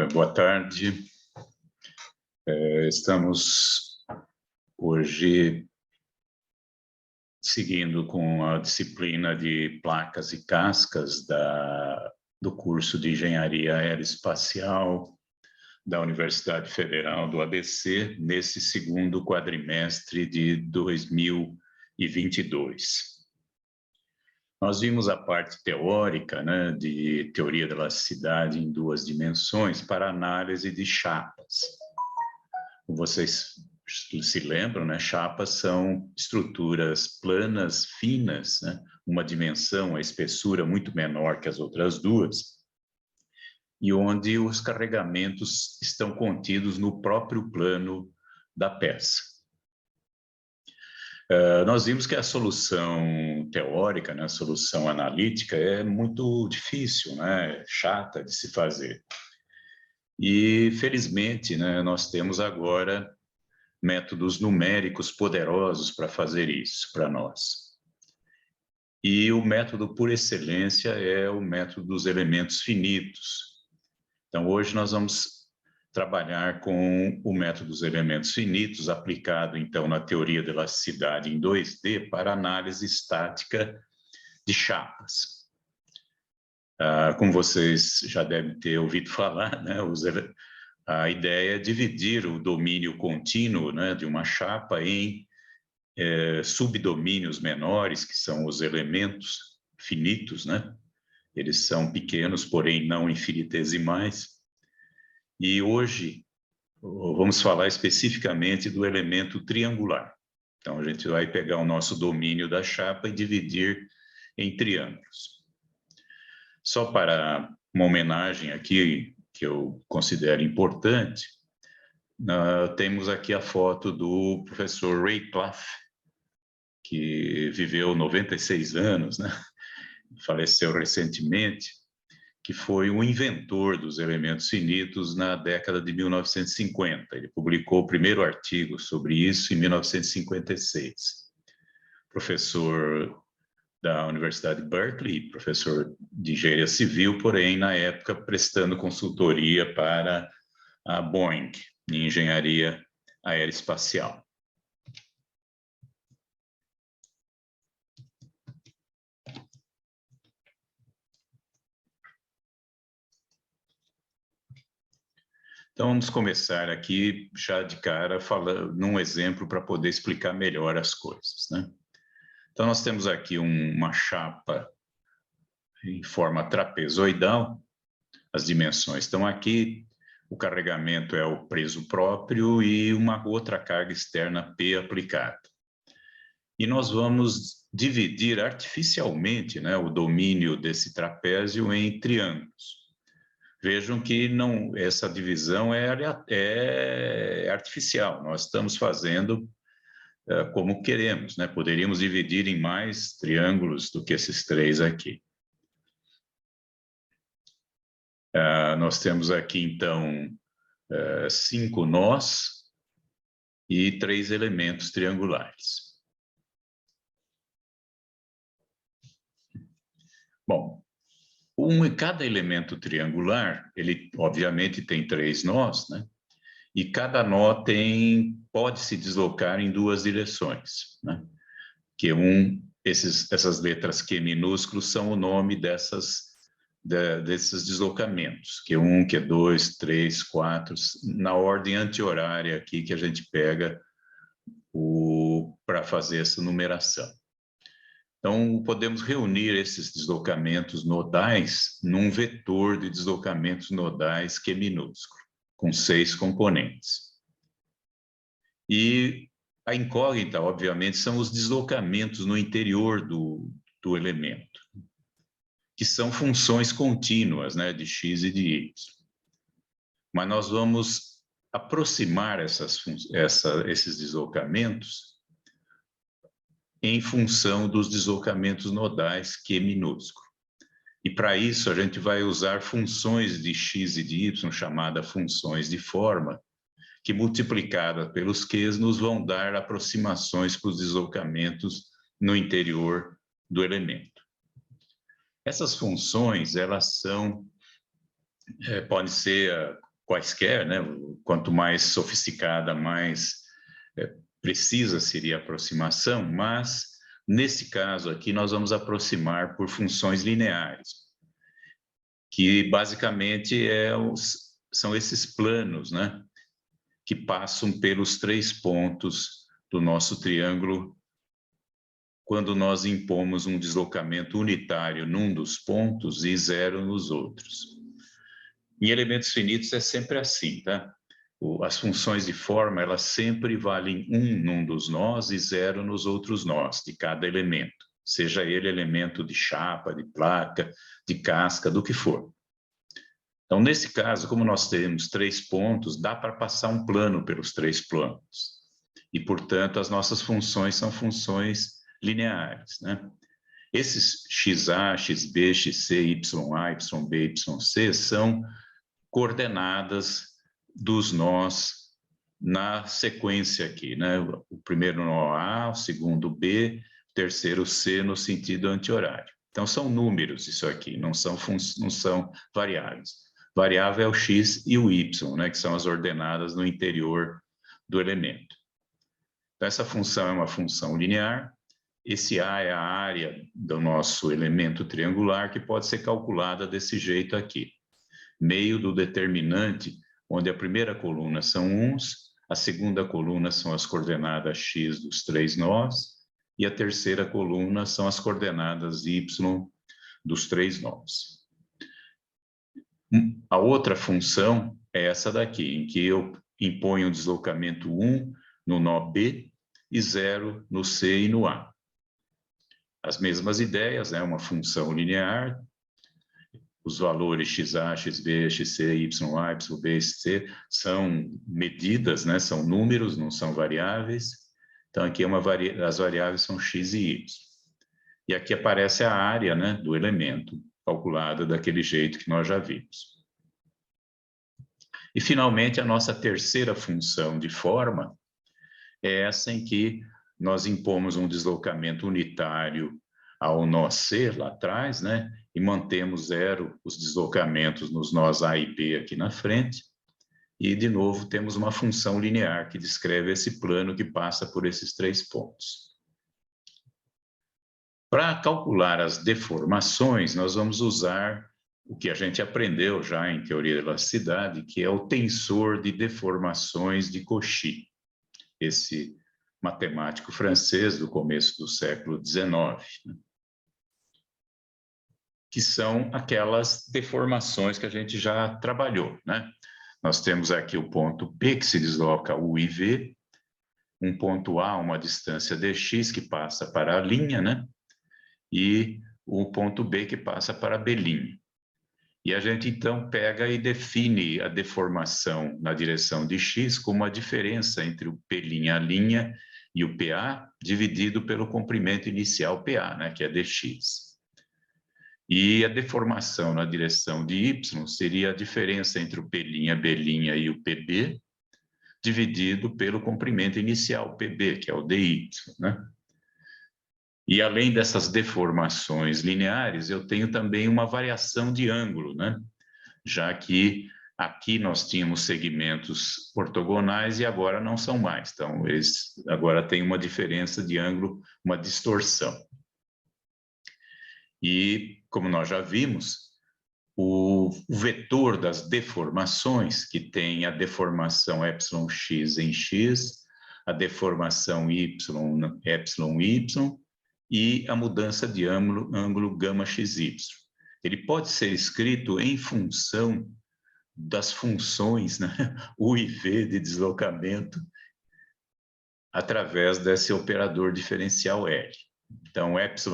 Boa tarde. Estamos hoje seguindo com a disciplina de placas e cascas do curso de Engenharia Aeroespacial da Universidade Federal do ABC, nesse segundo quadrimestre de 2022. Nós vimos a parte teórica, né, de teoria da elasticidade em duas dimensões para análise de chapas. Como vocês se lembram, né, chapas são estruturas planas, finas, né, uma dimensão, a espessura muito menor que as outras duas, e onde os carregamentos estão contidos no próprio plano da peça. Nós vimos que a solução teórica, né, a solução analítica é muito difícil, né, chata de se fazer. E, felizmente, né, nós temos agora métodos numéricos poderosos para fazer isso para nós. E o método por excelência é o método dos elementos finitos. Então, hoje nós vamos trabalhar com o método dos elementos finitos, aplicado, então, na teoria da elasticidade em 2D para análise estática de chapas. Como vocês já devem ter ouvido falar, né, a ideia é dividir o domínio contínuo, né, de uma chapa em subdomínios menores, que são os elementos finitos, né? Eles são pequenos, porém não infinitesimais. E hoje vamos falar especificamente do elemento triangular. Então, a gente vai pegar o nosso domínio da chapa e dividir em triângulos. Só para uma homenagem aqui, que eu considero importante, temos aqui a foto do professor Ray Clough, que viveu 96 anos, né? Faleceu recentemente, que foi o inventor dos elementos finitos na década de 1950. Ele publicou o primeiro artigo sobre isso em 1956. Professor da Universidade de Berkeley, professor de engenharia civil, porém, na época, prestando consultoria para a Boeing, em engenharia aeroespacial. Então, vamos começar aqui, já de cara, falando num exemplo para poder explicar melhor as coisas, né? Então, nós temos aqui uma chapa em forma trapezoidal, as dimensões estão aqui, o carregamento é o peso próprio e uma outra carga externa P aplicada. E nós vamos dividir artificialmente, né, o domínio desse trapézio em triângulos. Vejam que essa divisão é artificial, nós estamos fazendo como queremos, né? Poderíamos dividir em mais triângulos do que esses três aqui. Nós temos aqui, então, 5 nós e 3 elementos triangulares. Bom, cada elemento triangular, ele obviamente tem 3 nós, né? E cada nó pode se deslocar em 2 direções, né? Que essas letras Q minúsculos são o nome desses deslocamentos, Q1, Q2, 3, 4, na ordem anti-horária aqui que a gente pega para fazer essa numeração. Então, podemos reunir esses deslocamentos nodais num vetor de deslocamentos nodais Q minúsculo, com 6 componentes. E a incógnita, obviamente, são os deslocamentos no interior do elemento, que são funções contínuas, né, de x e de y. Mas nós vamos aproximar esses deslocamentos em função dos deslocamentos nodais Q minúsculo. E para isso a gente vai usar funções de x e de y, chamadas funções de forma, que multiplicadas pelos Qs nos vão dar aproximações para os deslocamentos no interior do elemento. Essas funções, elas podem ser quaisquer, né? Quanto mais sofisticada, mais precisa seria a aproximação, mas nesse caso aqui nós vamos aproximar por funções lineares, que basicamente são esses planos, né? Que passam pelos 3 pontos do nosso triângulo quando nós impomos um deslocamento unitário num dos pontos e 0 nos outros. Em elementos finitos é sempre assim, tá? As funções de forma, elas sempre valem 1 num dos nós e 0 nos outros nós, de cada elemento, seja ele elemento de chapa, de placa, de casca, do que for. Então, nesse caso, como nós temos 3 pontos, dá para passar um plano pelos 3 planos. E, portanto, as nossas funções são funções lineares, né? Esses XA, XB, XC, YA, YB, YC são coordenadas dos nós na sequência aqui, né? O primeiro nó A, o segundo B, o terceiro C no sentido anti-horário. Então, são números isso aqui, não são variáveis. Variável é o X e o Y, né? Que são as ordenadas no interior do elemento. Então, essa função é uma função linear. Esse A é a área do nosso elemento triangular, que pode ser calculada desse jeito aqui. Meio do determinante, onde a primeira coluna são uns, a segunda coluna são as coordenadas x dos 3 nós, e a terceira coluna são as coordenadas y dos 3 nós. A outra função é essa daqui, em que eu imponho o deslocamento 1 no nó B e 0 no C e no A. As mesmas ideias, né? Uma função linear, os valores XA, XB, XC, YA, YB, XC são medidas, né? São números, não são variáveis. Então, aqui as variáveis são X e Y. E aqui aparece a área, né, do elemento, calculada daquele jeito que nós já vimos. E, finalmente, a nossa terceira função de forma é essa em que nós impomos um deslocamento unitário ao nó C lá atrás, né? E mantemos 0 os deslocamentos nos nós A e B aqui na frente. E, de novo, temos uma função linear que descreve esse plano que passa por esses 3 pontos. Para calcular as deformações, nós vamos usar o que a gente aprendeu já em teoria da elasticidade, que é o tensor de deformações de Cauchy, esse matemático francês do começo do século XIX, né? Que são aquelas deformações que a gente já trabalhou, né? Nós temos aqui o ponto P, que se desloca U e V, um ponto A, uma distância dx, que passa para a linha, né? E o ponto B, que passa para a B'. E a gente, então, pega e define a deformação na direção de x como a diferença entre o P', A' e o PA, dividido pelo comprimento inicial PA, né? Que é dx. E a deformação na direção de y seria a diferença entre o P', B' e o PB, dividido pelo comprimento inicial, PB, que é o dy, né? E além dessas deformações lineares, eu tenho também uma variação de ângulo, né? Já que aqui nós tínhamos segmentos ortogonais e agora não são mais. Então, eles agora têm uma diferença de ângulo, uma distorção. E, como nós já vimos, o vetor das deformações, que tem a deformação εx em x, a deformação y, εy, e a mudança de ângulo γ(xy). Ele pode ser escrito em função das funções, né, u e v de deslocamento, através desse operador diferencial L. Então, εx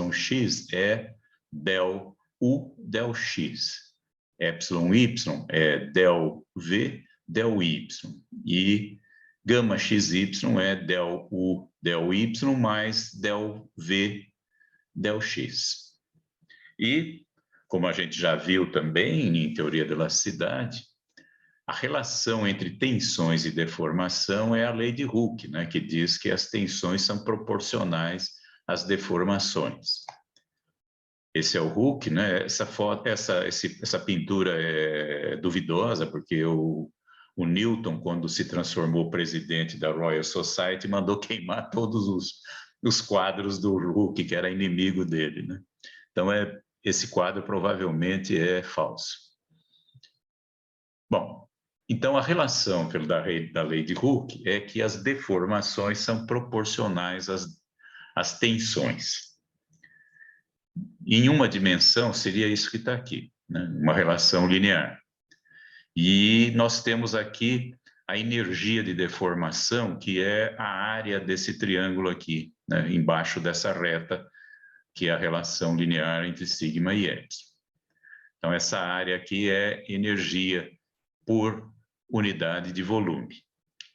é del u, del x. Εy é del v, del y. E γ(xy) é del u, del y mais del v, del x. E, como a gente já viu também em teoria da elasticidade, a relação entre tensões e deformação é a lei de Hooke, né, que diz que as tensões são proporcionais às deformações. Esse é o Hooke, né? Essa pintura é duvidosa, porque o Newton, quando se transformou presidente da Royal Society, mandou queimar todos os quadros do Hooke, que era inimigo dele, né? Então, esse quadro provavelmente é falso. Bom, então a relação da lei de Hooke é que as deformações são proporcionais às tensões. Em uma dimensão, seria isso que está aqui, né? Uma relação linear. E nós temos aqui a energia de deformação, que é a área desse triângulo aqui, né? Embaixo dessa reta, que é a relação linear entre sigma e epsilon. Então, essa área aqui é energia por unidade de volume.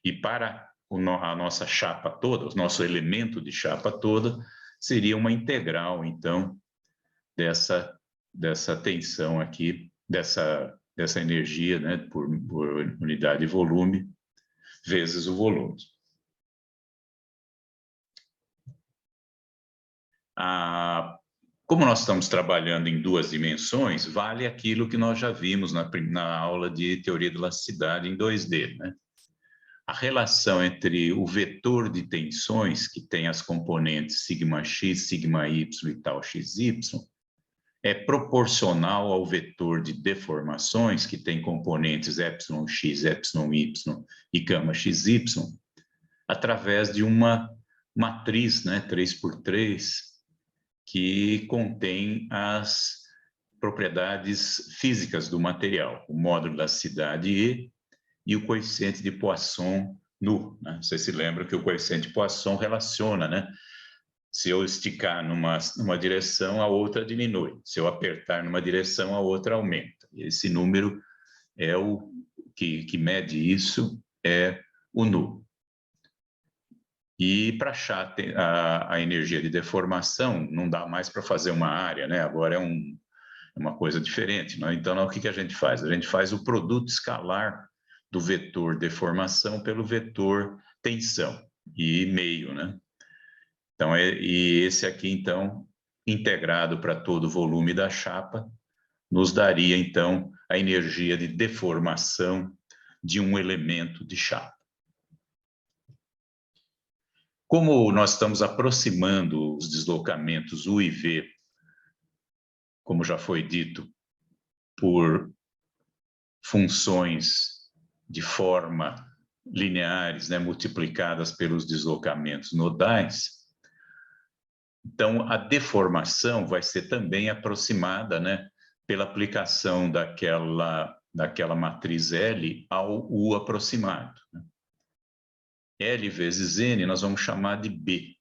E para a nossa chapa toda, o nosso elemento de chapa toda, seria uma integral, então, dessa tensão aqui, dessa energia, né, por unidade de volume, vezes o volume. Como nós estamos trabalhando em duas dimensões, vale aquilo que nós já vimos na aula de teoria de elasticidade em 2D, né? A relação entre o vetor de tensões, que tem as componentes sigma-x, sigma-y e tal xy, é proporcional ao vetor de deformações, que tem componentes εx, εy e γ-xy, através de uma matriz, né, 3x3, que contém as propriedades físicas do material, o módulo da elasticidade e o coeficiente de Poisson nu, né? Você se lembra que o coeficiente de Poisson relaciona, né? Se eu esticar numa direção, a outra diminui. Se eu apertar numa direção, a outra aumenta. Esse número é o que mede isso, é o nu. E para achar a energia de deformação, não dá mais para fazer uma área, né? Agora é uma coisa diferente, né? Então, o que a gente faz? A gente faz o produto escalar do vetor deformação pelo vetor tensão, e meio, né? Então, e esse aqui, então, integrado para todo o volume da chapa, nos daria, então, a energia de deformação de um elemento de chapa. Como nós estamos aproximando os deslocamentos U e V, como já foi dito, por funções de forma lineares, né, multiplicadas pelos deslocamentos nodais, então a deformação vai ser também aproximada, né, pela aplicação daquela matriz L ao U aproximado. L vezes N nós vamos chamar de B.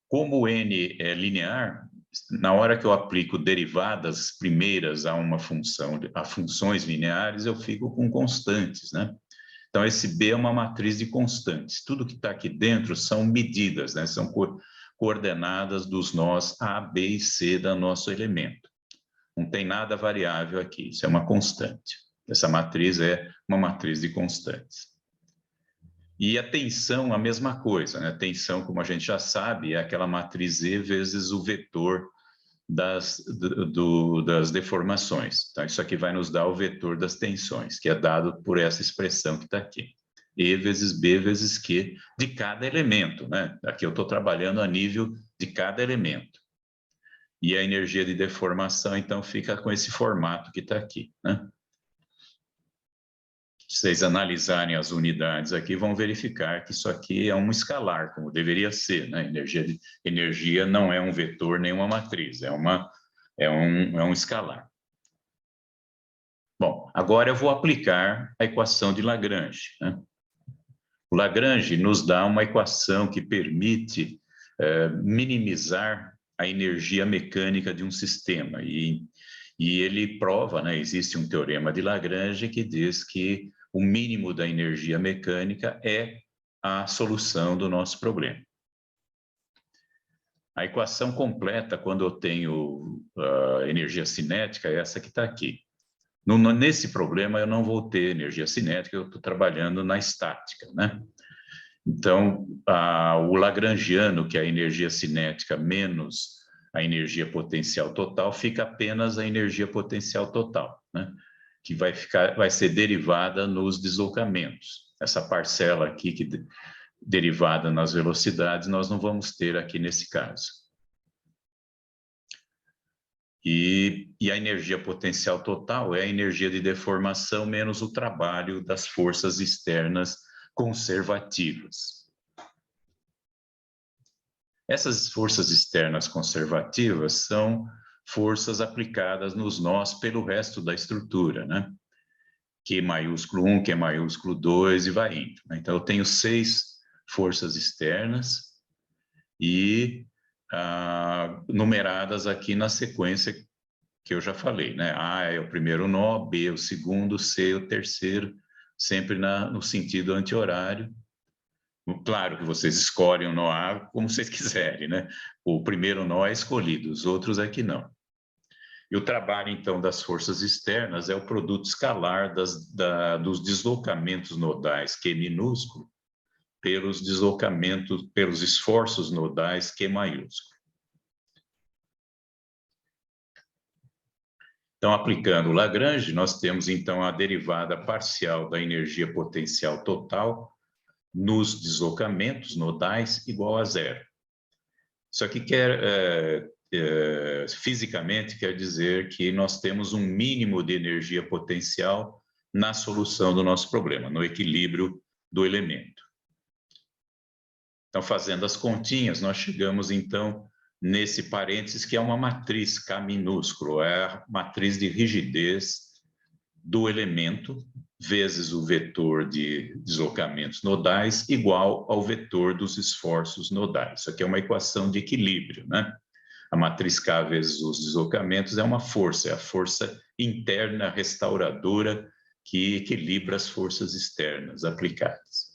Como o N é linear, na hora que eu aplico derivadas primeiras a uma função, a funções lineares, eu fico com constantes, né? Então, esse B é uma matriz de constantes. Tudo que está aqui dentro são medidas, né? São coordenadas dos nós A, B e C do nosso elemento. Não tem nada variável aqui, isso é uma constante. Essa matriz é uma matriz de constantes. E a tensão, a mesma coisa, né? A tensão, como a gente já sabe, é aquela matriz E vezes o vetor das deformações. Então, isso aqui vai nos dar o vetor das tensões, que é dado por essa expressão que está aqui. E vezes B vezes Q de cada elemento, né? Aqui eu estou trabalhando a nível de cada elemento. E a energia de deformação, então, fica com esse formato que está aqui, né? Se vocês analisarem as unidades aqui, vão verificar que isso aqui é um escalar, como deveria ser, né? Energia não é um vetor nem uma matriz, é um escalar. Bom, agora eu vou aplicar a equação de Lagrange, né? O Lagrange nos dá uma equação que permite minimizar a energia mecânica de um sistema. E ele prova, né? Existe um teorema de Lagrange que diz que o mínimo da energia mecânica é a solução do nosso problema. A equação completa, quando eu tenho energia cinética, é essa que está aqui. Nesse problema, eu não vou ter energia cinética, eu estou trabalhando na estática, né? Então, o lagrangiano, que é a energia cinética menos a energia potencial total, fica apenas a energia potencial total, né? que vai ser derivada nos deslocamentos. Essa parcela aqui, derivada nas velocidades, nós não vamos ter aqui nesse caso. E a energia potencial total é a energia de deformação menos o trabalho das forças externas conservativas. Essas forças externas conservativas são forças aplicadas nos nós pelo resto da estrutura, né? Q maiúsculo 1, Q maiúsculo 2 e vai indo. Então, eu tenho 6 forças externas e numeradas aqui na sequência que eu já falei, né? A é o primeiro nó, B o segundo, C o terceiro, sempre no sentido anti-horário. Claro que vocês escolhem o nó A como vocês quiserem, né? O primeiro nó é escolhido, os outros aqui não. E o trabalho, então, das forças externas é o produto escalar dos deslocamentos nodais Q minúsculo pelos esforços nodais Q maiúsculo. Então, aplicando o Lagrange, nós temos, então, a derivada parcial da energia potencial total nos deslocamentos nodais igual a zero. Isso aqui fisicamente quer dizer que nós temos um mínimo de energia potencial na solução do nosso problema, no equilíbrio do elemento. Então, fazendo as continhas, nós chegamos, então, nesse parênteses, que é uma matriz K minúsculo, é a matriz de rigidez do elemento, vezes o vetor de deslocamentos nodais, igual ao vetor dos esforços nodais. Isso aqui é uma equação de equilíbrio, né? A matriz K vezes os deslocamentos é uma força, é a força interna restauradora que equilibra as forças externas aplicadas.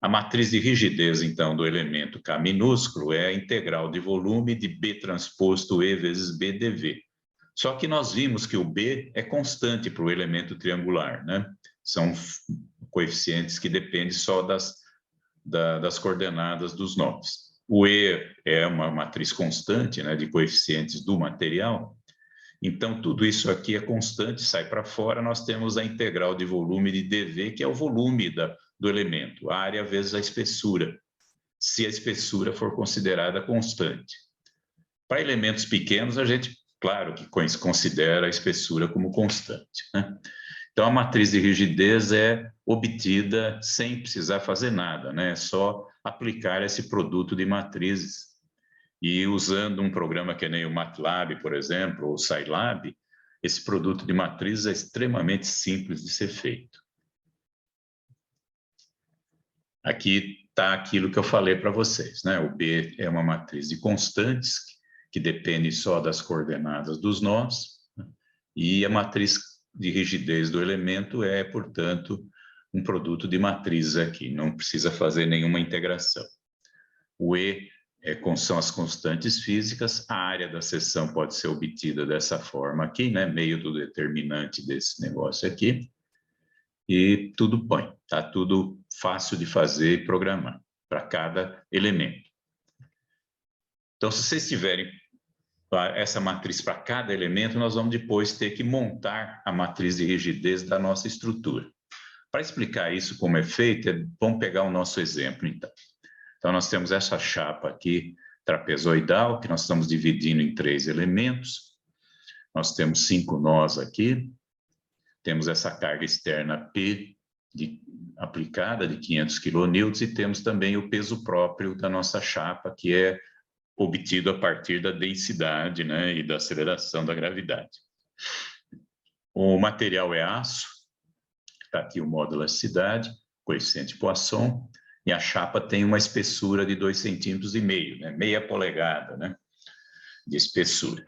A matriz de rigidez, então, do elemento K minúsculo é a integral de volume de B transposto E vezes B dV. Só que nós vimos que o B é constante para o elemento triangular, né? São coeficientes que dependem só das coordenadas dos nós. O E é uma matriz constante, né, de coeficientes do material. Então, tudo isso aqui é constante, sai para fora, nós temos a integral de volume de dV, que é o volume do elemento, a área vezes a espessura, se a espessura for considerada constante. Para elementos pequenos, a gente, claro, que considera a espessura como constante, né? Então, a matriz de rigidez é obtida sem precisar fazer nada, né? É só aplicar esse produto de matrizes. E usando um programa que nem o MATLAB, por exemplo, ou o Scilab, esse produto de matrizes é extremamente simples de ser feito. Aqui está aquilo que eu falei para vocês, né? O B é uma matriz de constantes, que depende só das coordenadas dos nós, né? E a matriz de rigidez do elemento é, portanto, um produto de matrizes aqui, não precisa fazer nenhuma integração. O E são as constantes físicas, a área da seção pode ser obtida dessa forma aqui, né? Meio do determinante desse negócio aqui, e tudo põe, tá tudo fácil de fazer e programar para cada elemento. Então, se vocês tiverem essa matriz para cada elemento, nós vamos depois ter que montar a matriz de rigidez da nossa estrutura. Para explicar isso como é feito, vamos pegar o nosso exemplo, então. Então, nós temos essa chapa aqui, trapezoidal, que nós estamos dividindo em 3 elementos. Nós temos 5 nós aqui. Temos essa carga externa P aplicada de 500 kN e temos também o peso próprio da nossa chapa, que é obtido a partir da densidade, né, e da aceleração da gravidade. O material é aço, está aqui o modo elasticidade, coeficiente Poisson, e a chapa tem uma espessura de 2,5 cm, né, meia polegada, né, de espessura.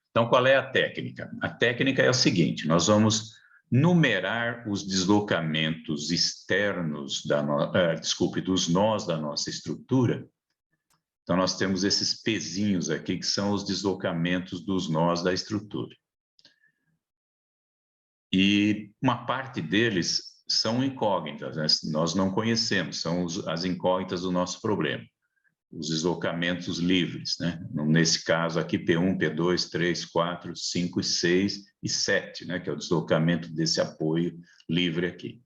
Então, qual é a técnica? A técnica é o seguinte: nós vamos numerar os deslocamentos externos dos nós da nossa estrutura. Então, nós temos esses pezinhos aqui, que são os deslocamentos dos nós da estrutura. E uma parte deles são incógnitas, né? Nós não conhecemos, são as incógnitas do nosso problema. Os deslocamentos livres, né? Nesse caso aqui, P1, P2, 3, 4, 5 e 6, e 7, né, que é o deslocamento desse apoio livre aqui.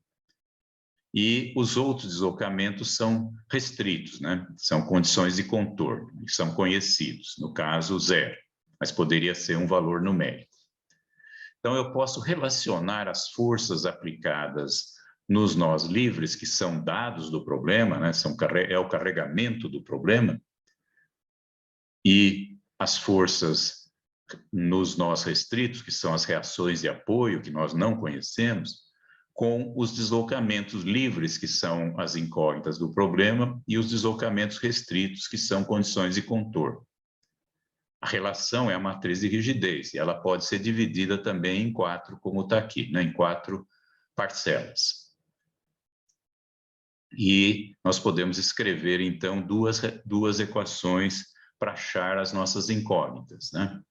E os outros deslocamentos são restritos, né? São condições de contorno, e são conhecidos, no caso, 0, mas poderia ser um valor numérico. Então, eu posso relacionar as forças aplicadas nos nós livres, que são dados do problema, né? É o carregamento do problema, e as forças nos nós restritos, que são as reações de apoio, que nós não conhecemos, com os deslocamentos livres, que são as incógnitas do problema, e os deslocamentos restritos, que são condições de contorno. A relação é a matriz de rigidez, e ela pode ser dividida também em 4, como está aqui, né? Em 4 parcelas. E nós podemos escrever, então, duas equações para achar as nossas incógnitas, né?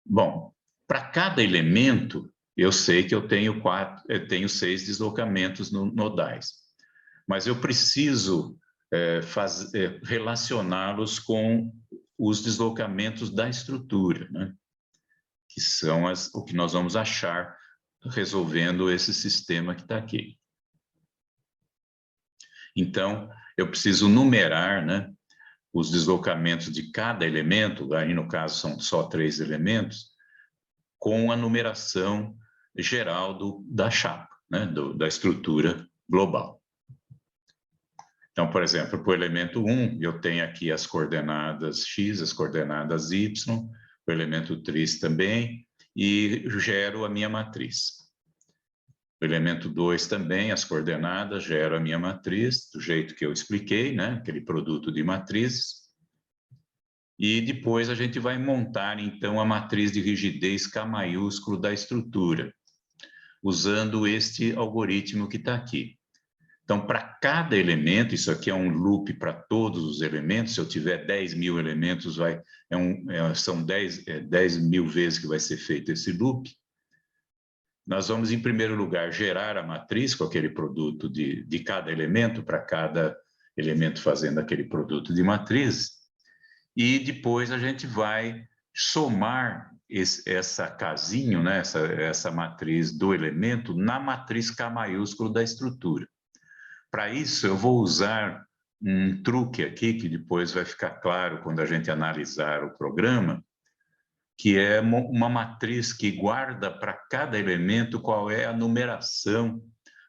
Bom, para cada elemento, eu sei que eu tenho 6 deslocamentos nodais, mas eu preciso relacioná-los com os deslocamentos da estrutura, né? Que são o que nós vamos achar resolvendo esse sistema que está aqui. Então, eu preciso numerar, né, os deslocamentos de cada elemento, aí no caso são só 3 elementos, com a numeração geral da chapa, né, da estrutura global. Então, por exemplo, para o elemento 1, eu tenho aqui as coordenadas x, as coordenadas y, o elemento 3 também, e gero a minha matriz. O elemento 2 também, as coordenadas, gero a minha matriz, do jeito que eu expliquei, né, aquele produto de matrizes. E depois a gente vai montar, então, a matriz de rigidez K maiúsculo da estrutura, usando este algoritmo que está aqui. Então, para cada elemento, isso aqui é um loop para todos os elementos, se eu tiver 10.000 elementos, são 10.000 vezes que vai ser feito esse loop. Nós vamos, em primeiro lugar, gerar a matriz com aquele produto de cada elemento, para cada elemento fazendo aquele produto de matriz, e depois a gente vai somar essa casinho, né, essa matriz do elemento, na matriz K maiúsculo da estrutura. Para isso, eu vou usar um truque aqui, que depois vai ficar claro quando a gente analisar o programa, que é uma matriz que guarda para cada elemento qual é a numeração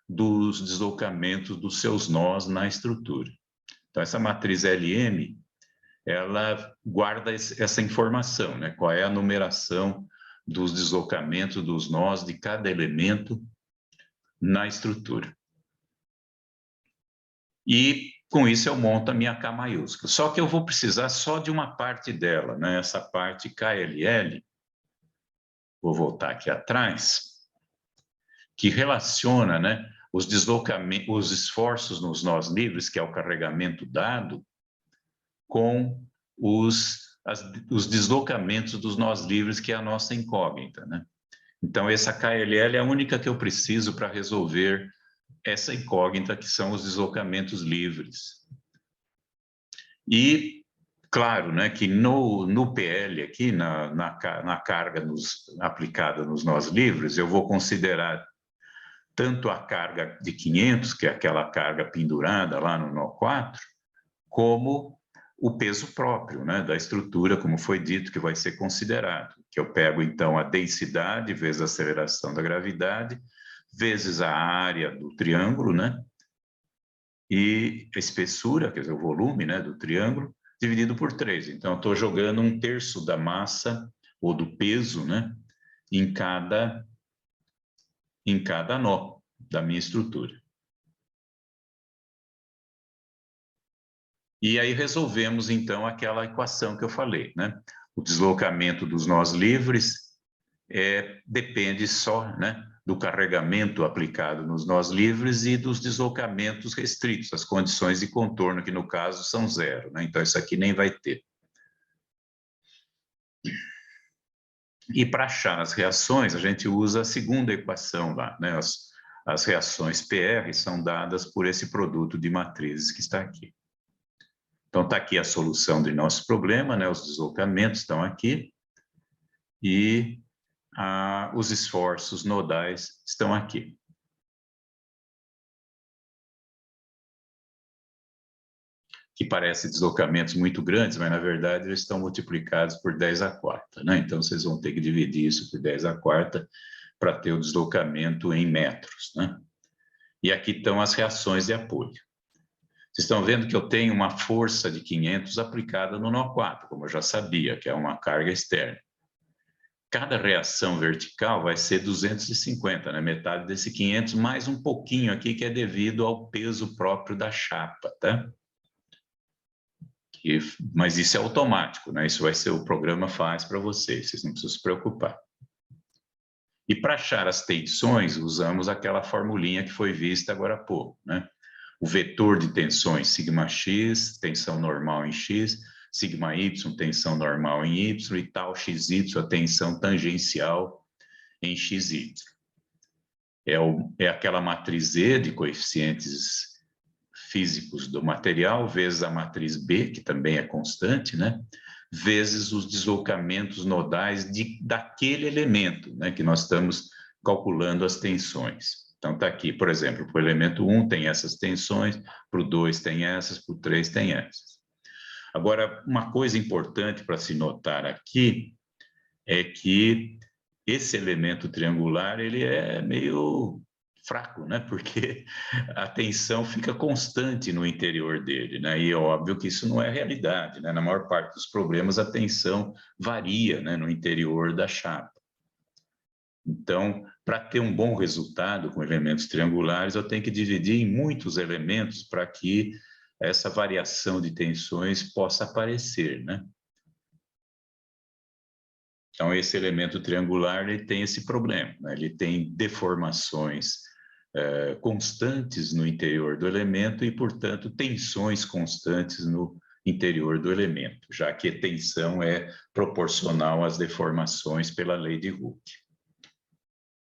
dos deslocamentos dos seus nós na estrutura. Então, essa matriz LM, ela guarda essa informação, né? Qual é a numeração dos deslocamentos dos nós de cada elemento na estrutura. E, com isso, eu monto a minha K maiúscula. Só que eu vou precisar só de uma parte dela, né? Essa parte KLL, vou voltar aqui atrás, que relaciona, né, os deslocamentos, os esforços nos nós livres, que é o carregamento dado, com os deslocamentos dos nós livres, que é a nossa incógnita, né? Então, essa KLL é a única que eu preciso para resolver essa incógnita, que são os deslocamentos livres. E, claro, né, que no PL aqui, na carga aplicada nos nós livres, eu vou considerar tanto a carga de 500, que é aquela carga pendurada lá no nó 4, como o peso próprio, né, da estrutura, como foi dito, que vai ser considerado. Que eu pego, então, a densidade vezes a aceleração da gravidade, vezes a área do triângulo, né, e a espessura, quer dizer, o volume, né, do triângulo, dividido por 3. Então, eu estou jogando 1/3 da massa, ou do peso, né, em cada nó da minha estrutura. E aí resolvemos, então, aquela equação que eu falei, né? O deslocamento dos nós livres depende só, né, do carregamento aplicado nos nós livres e dos deslocamentos restritos, as condições de contorno, que no caso são 0, né? Então, isso aqui nem vai ter. E para achar as reações, a gente usa a segunda equação lá, né? As reações PR são dadas por esse produto de matrizes que está aqui. Então, está aqui a solução do nosso problema, né? Os deslocamentos estão aqui. E os esforços nodais estão aqui. Que parecem deslocamentos muito grandes, mas, na verdade, eles estão multiplicados por 10 à quarta, né? Então, vocês vão ter que dividir isso por 10 à quarta para ter o deslocamento em metros, né? E aqui estão as reações de apoio. Vocês estão vendo que eu tenho uma força de 500 aplicada no nó 4, como eu já sabia, que é uma carga externa. Cada reação vertical vai ser 250, né? Metade desse 500, mais um pouquinho aqui, que é devido ao peso próprio da chapa, tá? Mas isso é automático, né? Isso vai ser, o programa faz para vocês não precisam se preocupar. E para achar as tensões, usamos aquela formulinha que foi vista agora há pouco, né? O vetor de tensões, σx, tensão normal em x, σy, tensão normal em y, e tal xy, a tensão tangencial em xy. É aquela matriz E de coeficientes físicos do material, vezes a matriz B, que também é constante, né? Vezes os deslocamentos nodais daquele elemento, né? Que nós estamos calculando as tensões. Então, está aqui, por exemplo, para o elemento 1 tem essas tensões, para o 2 tem essas, para o 3 tem essas. Agora, uma coisa importante para se notar aqui é que esse elemento triangular, ele é meio fraco, né? Porque a tensão fica constante no interior dele, né? E é óbvio que isso não é realidade, né? Na maior parte dos problemas, a tensão varia, né, no interior da chapa. Então, para ter um bom resultado com elementos triangulares, eu tenho que dividir em muitos elementos para que essa variação de tensões possa aparecer, né? Então, esse elemento triangular, ele tem esse problema, né? Ele tem deformações constantes no interior do elemento e, portanto, tensões constantes no interior do elemento, já que a tensão é proporcional às deformações pela lei de Hooke.